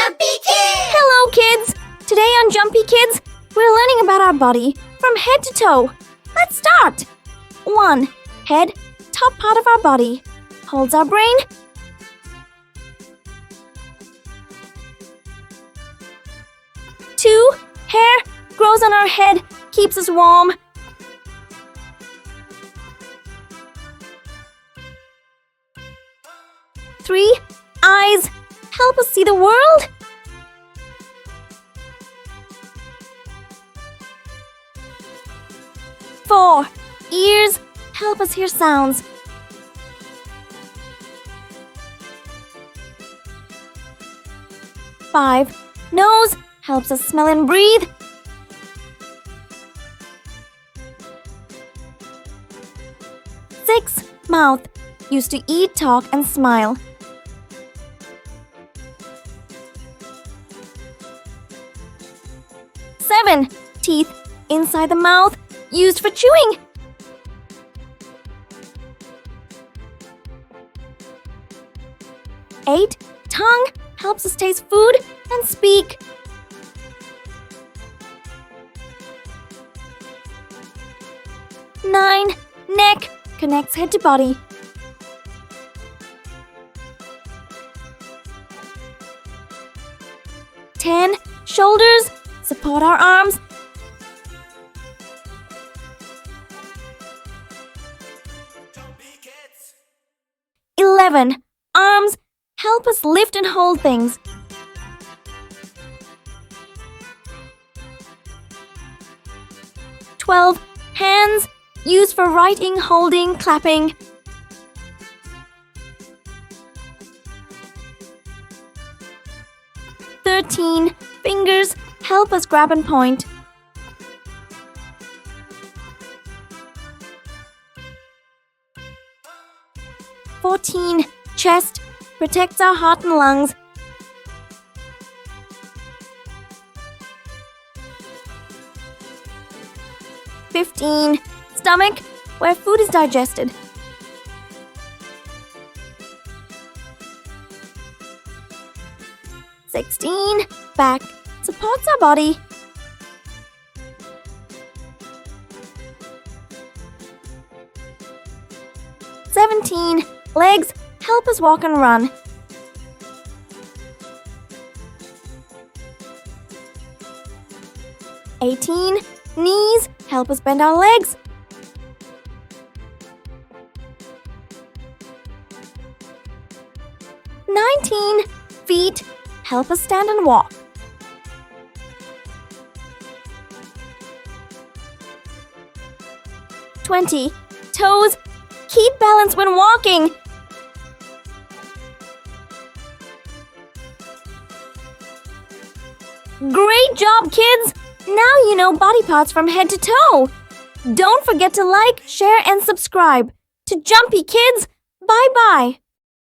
Jumppyy Kids! Hello, kids! Today on Jumppyy Kids, we're learning about our body from head to toe. Let's start! 1. Head, top part of our body. Holds our brain. 2. Hair, grows on our head, keeps us warm. 3. Eyes, help us see the world. 4. Ears, help us hear sounds. 5. Nose, helps us smell and breathe. 6. Mouth, used to eat, talk, and smile. 7. Teeth, inside the mouth, used for chewing. 8. Tongue, helps us taste food and speak. 9. Neck, connects head to body. 10. Shoulders, support our arms. 11. Arms, help us lift and hold things. 12. Hands, used for writing, holding, clapping. 13. Fingers, help us grab and point. 14. Chest, protects our heart and lungs. 15. Stomach, where food is digested. 16. Back, supports our body. 17. Legs, help us walk and run. 18. Knees, help us bend our legs. 19. Feet, help us stand and walk. 20. Toes, keep balance when walking. 'Great job, kids! Now you know body parts from head to toe. Don't forget to like, share, and subscribe. To Jumppyy Kids, bye-bye.